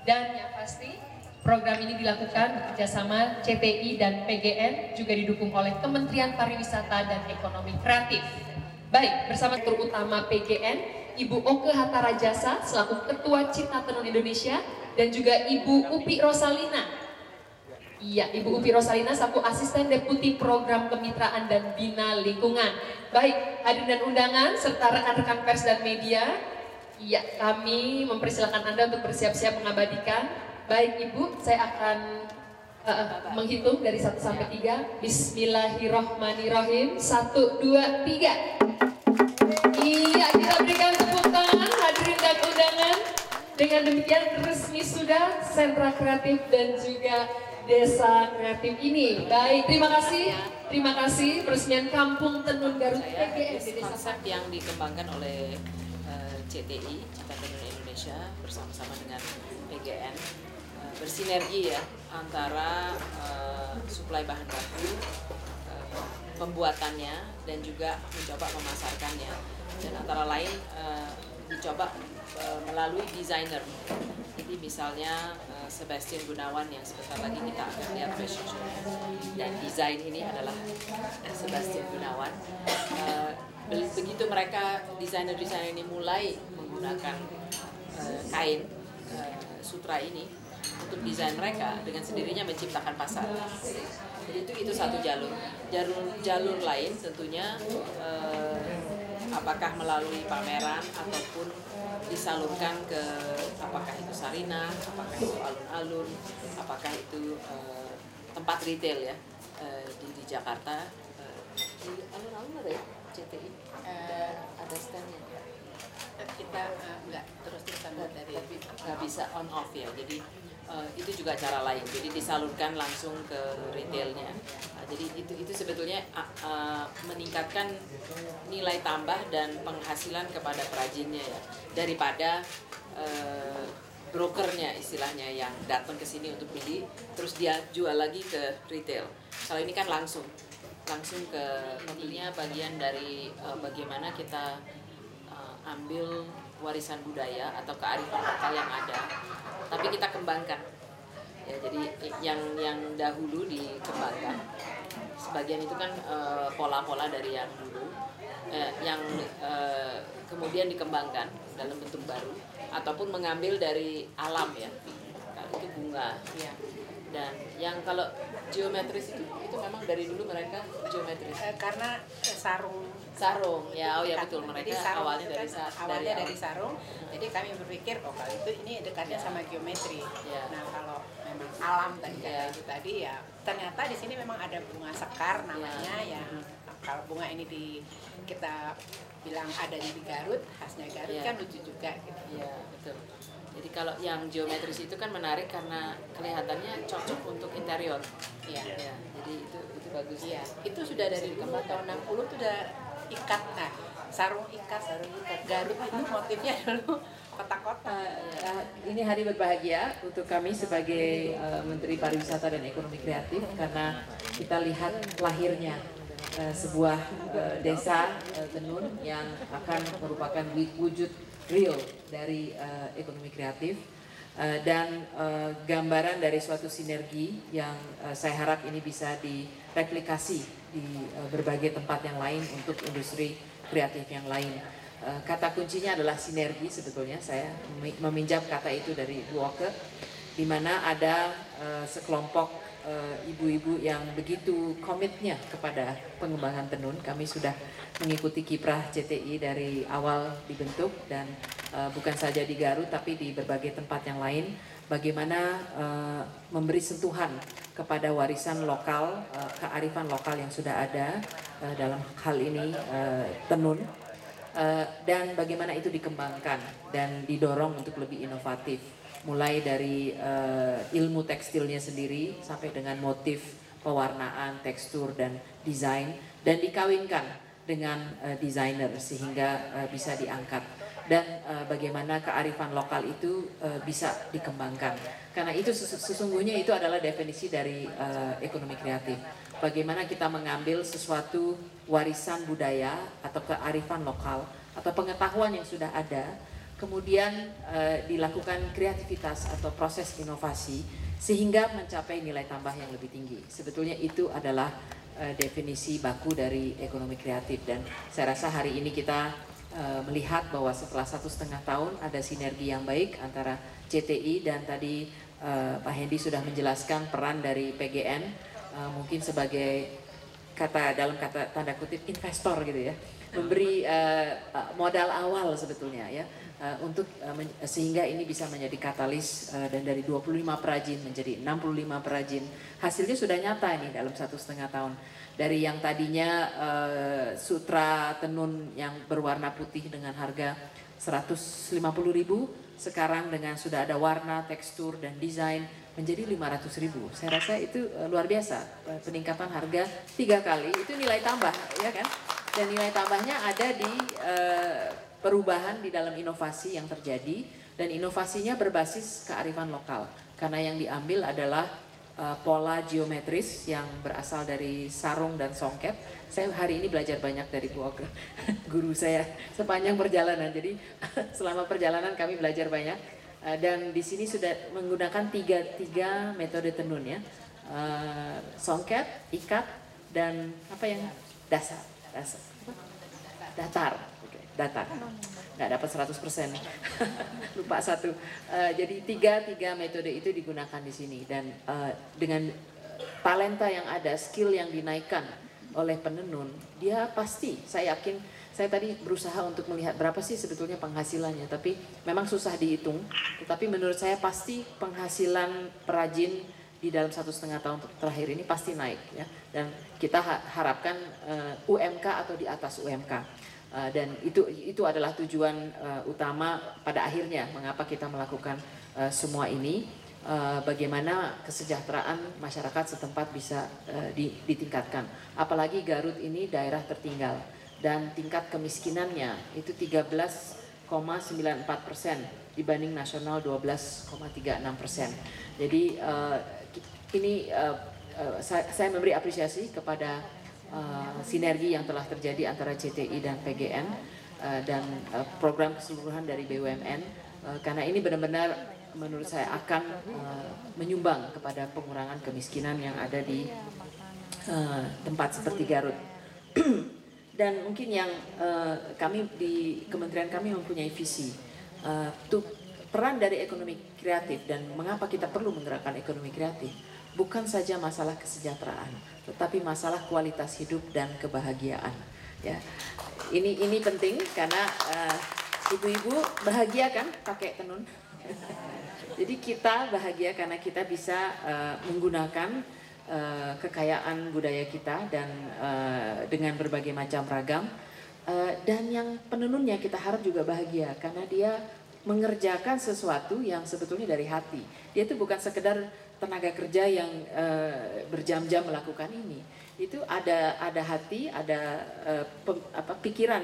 Dan yang pasti program ini dilakukan bekerjasama CTI dan PGN, juga didukung oleh Kementerian Pariwisata dan Ekonomi Kreatif. Baik, bersama Direktur Utama PGN, Ibu Oke Hatarajasa selaku Ketua Cipta Tenun Indonesia, dan juga Ibu Upi Rosalina. Iya, Ibu Upi Rosalina selaku Asisten Deputi Program Kemitraan dan Bina Lingkungan. Baik, hadirin dan undangan serta rekan-rekan pers dan media, iya, kami mempersilakan Anda untuk bersiap-siap mengabadikan. Baik Ibu, saya akan menghitung dari 1 sampai 3. Bismillahirrohmanirrohim. 1, 2, 3. Iya, kita berikan tepuk tangan hadirin dan undangan. Dengan demikian resmi sudah Sentra Kreatif dan juga Desa Kreatif ini. Baik, terima kasih peresmian Kampung Tenun Garut PGN. Konsep yang dikembangkan oleh CTI, Cipta Tenun Indonesia, bersama-sama dengan PGN, bersinergi ya antara suplai bahan baku, pembuatannya, dan juga mencoba memasarkannya, dan antara lain dicoba melalui desainer. Jadi misalnya Sebastian Gunawan yang sebentar lagi kita akan lihat fashion show, dan desain ini adalah Sebastian Gunawan. Begitu mereka desainer-desainer ini mulai menggunakan kain sutra ini untuk desain mereka, dengan sendirinya menciptakan pasar. Jadi itu satu jalur lain tentunya, apakah melalui pameran ataupun disalurkan ke apakah itu Sarina, apakah itu alun-alun, apakah itu tempat retail ya di Jakarta. Di alun-alun ada ya CTI, ada standnya. Kita nggak terus-terusan dari, tapi nggak bisa on off ya, jadi itu juga cara lain, jadi disalurkan langsung ke retailnya. Jadi itu sebetulnya meningkatkan nilai tambah dan penghasilan kepada perajinnya ya, daripada brokernya istilahnya yang datang ke sini untuk beli terus dia jual lagi ke retail. Kalau ini kan langsung ke, tentunya bagian dari bagaimana kita ambil warisan budaya atau kearifan lokal yang ada, tapi kita kembangkan ya. Jadi yang dahulu dikembangkan, sebagian itu kan pola-pola dari yang dulu, yang kemudian dikembangkan dalam bentuk baru ataupun mengambil dari alam ya. Kalau itu bunga ya. Dan yang kalau geometris itu memang dari dulu mereka geometris. Karena sarung ya, oh ya betul, mereka awalnya dari sarung. Jadi kami berpikir kalau ini dekatnya sama geometri. Ya. Nah kalau memang alam itu tadi ya, ternyata di sini memang ada bunga sekar namanya ya. Kalau bunga ini kita bilang adanya di Garut, khasnya Garut kan lucu juga gitu. Iya betul. Jadi kalau yang geometris itu kan menarik karena kelihatannya cocok untuk interior. Iya. Ya, jadi itu bagus. Iya. Itu sudah dari dulu tahun 60 tuh udah ikat. Nah, sarung ikat Garut ini motifnya dulu kotak-kotak. Ini hari berbahagia untuk kami sebagai Menteri Pariwisata dan Ekonomi Kreatif, karena kita lihat lahirnya sebuah desa tenun yang akan merupakan wujud real dari ekonomi kreatif, dan gambaran dari suatu sinergi yang saya harap ini bisa direplikasi di berbagai tempat yang lain untuk industri kreatif yang lain. Kata kuncinya adalah sinergi sebetulnya. Saya meminjam kata itu dari Bu Oke, di mana ada sekelompok ibu-ibu yang begitu komitnya kepada pengembangan tenun. Kami sudah mengikuti kiprah CTI dari awal dibentuk, dan bukan saja di Garut tapi di berbagai tempat yang lain, bagaimana memberi sentuhan kepada warisan lokal, kearifan lokal yang sudah ada dalam hal ini tenun, dan bagaimana itu dikembangkan dan didorong untuk lebih inovatif, mulai dari ilmu tekstilnya sendiri sampai dengan motif, pewarnaan, tekstur, dan desain, dan dikawinkan dengan desainer sehingga bisa diangkat, dan bagaimana kearifan lokal itu bisa dikembangkan, karena itu sesungguhnya itu adalah definisi dari ekonomi kreatif. Bagaimana kita mengambil sesuatu warisan budaya atau kearifan lokal atau pengetahuan yang sudah ada, kemudian dilakukan kreativitas atau proses inovasi sehingga mencapai nilai tambah yang lebih tinggi. Sebetulnya itu adalah definisi baku dari ekonomi kreatif, dan saya rasa hari ini kita melihat bahwa setelah 1,5 tahun ada sinergi yang baik antara CTI dan tadi Pak Hendy sudah menjelaskan peran dari PGN mungkin sebagai dalam kata tanda kutip investor gitu ya, memberi modal awal sebetulnya ya untuk sehingga ini bisa menjadi katalis dan dari 25 perajin menjadi 65 perajin. Hasilnya sudah nyata ini dalam 1,5 tahun. Dari yang tadinya sutra tenun yang berwarna putih dengan harga 150.000, sekarang dengan sudah ada warna, tekstur dan desain menjadi 500.000. Saya rasa itu luar biasa, peningkatan harga 3 kali, itu nilai tambah ya kan. Dan nilai tambahnya ada di perubahan di dalam inovasi yang terjadi, dan inovasinya berbasis kearifan lokal karena yang diambil adalah pola geometris yang berasal dari sarung dan songket. Saya hari ini belajar banyak dari Bu Oge, guru saya sepanjang perjalanan. Jadi selama perjalanan kami belajar banyak, dan di sini sudah menggunakan tiga metode tenun ya, songket, ikat, dan apa yang datar. Nggak dapat 100%, lupa satu. Jadi tiga metode itu digunakan di sini, dan dengan talenta yang ada, skill yang dinaikkan oleh penenun, dia pasti, saya yakin, saya tadi berusaha untuk melihat berapa sih sebetulnya penghasilannya, tapi memang susah dihitung. Tetapi menurut saya pasti penghasilan perajin di dalam 1,5 tahun terakhir ini pasti naik ya, dan kita harapkan UMK atau di atas UMK. Dan itu adalah tujuan utama pada akhirnya mengapa kita melakukan semua ini, bagaimana kesejahteraan masyarakat setempat bisa ditingkatkan. Apalagi Garut ini daerah tertinggal dan tingkat kemiskinannya itu 13,94% dibanding nasional 12,36%. Jadi ini saya memberi apresiasi kepada sinergi yang telah terjadi antara CTI dan PGN dan program keseluruhan dari BUMN, karena ini benar-benar menurut saya akan menyumbang kepada pengurangan kemiskinan yang ada di tempat seperti Garut. Dan mungkin yang kami di kementerian kami mempunyai visi peran dari ekonomi kreatif, dan mengapa kita perlu menggerakkan ekonomi kreatif. Bukan saja masalah kesejahteraan, tetapi masalah kualitas hidup dan kebahagiaan. Ya, ini penting karena ibu-ibu bahagia kan pakai tenun. Jadi kita bahagia karena kita bisa menggunakan kekayaan budaya kita dan dengan berbagai macam ragam. Dan yang penenunnya kita harap juga bahagia karena dia mengerjakan sesuatu yang sebetulnya dari hati. Dia itu bukan sekedar tenaga kerja yang berjam-jam melakukan ini. Itu ada hati, ada pikiran,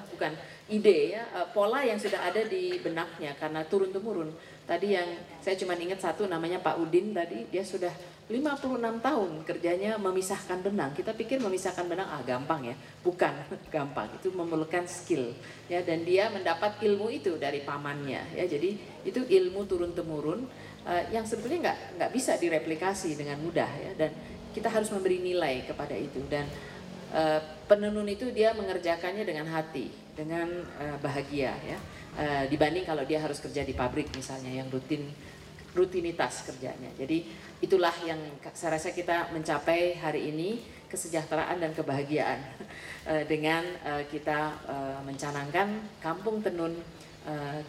bukan ide ya, pola yang sudah ada di benaknya karena turun temurun. Tadi yang saya cuma ingat satu, namanya Pak Udin tadi, dia sudah 56 tahun kerjanya memisahkan benang. Kita pikir memisahkan benang gampang ya, bukan gampang, itu memerlukan skill ya, dan dia mendapat ilmu itu dari pamannya ya. Jadi itu ilmu turun temurun yang sebetulnya nggak bisa direplikasi dengan mudah ya, dan kita harus memberi nilai kepada itu. Dan penenun itu dia mengerjakannya dengan hati, dengan bahagia ya, dibanding kalau dia harus kerja di pabrik misalnya yang rutinitas kerjanya. Jadi itulah yang saya rasa kita mencapai hari ini, kesejahteraan dan kebahagiaan dengan kita mencanangkan Kampung Tenun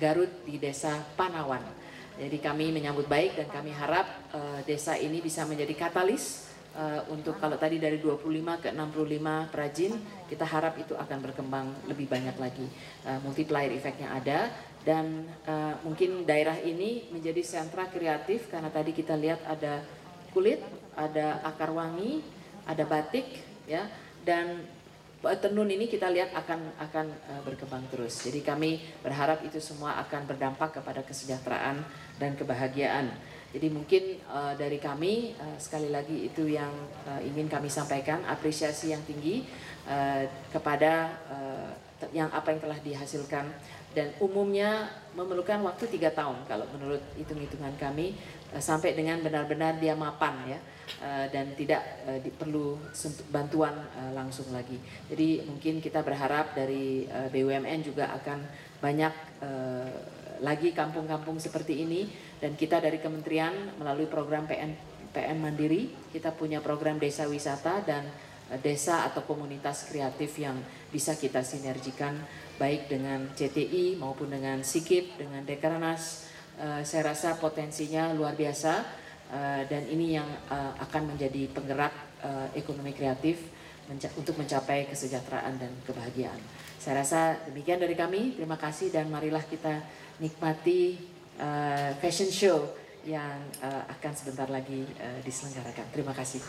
Garut di Desa Panawan. Jadi kami menyambut baik dan kami harap desa ini bisa menjadi katalis untuk kalau tadi dari 25 ke 65 perajin, kita harap itu akan berkembang lebih banyak lagi. Multiplier efeknya ada, dan mungkin daerah ini menjadi sentra kreatif karena tadi kita lihat ada kulit, ada akar wangi, ada batik ya, dan tenun ini kita lihat akan berkembang terus. Jadi kami berharap itu semua akan berdampak kepada kesejahteraan dan kebahagiaan. Jadi mungkin dari kami sekali lagi itu yang ingin kami sampaikan, apresiasi yang tinggi kepada apa yang telah dihasilkan, dan umumnya memerlukan waktu 3 tahun kalau menurut hitung-hitungan kami, sampai dengan benar-benar dia mapan ya, dan tidak perlu bantuan langsung lagi. Jadi mungkin kita berharap dari BUMN juga akan banyak lagi kampung-kampung seperti ini, dan kita dari kementerian melalui program PN Mandiri, kita punya program desa wisata dan desa atau komunitas kreatif yang bisa kita sinergikan baik dengan CTI maupun dengan SIKIP, dengan Dekranasda. Saya rasa potensinya luar biasa, dan ini yang akan menjadi penggerak ekonomi kreatif untuk mencapai kesejahteraan dan kebahagiaan. Saya rasa demikian dari kami. Terima kasih, dan marilah kita nikmati fashion show yang akan sebentar lagi diselenggarakan. Terima kasih.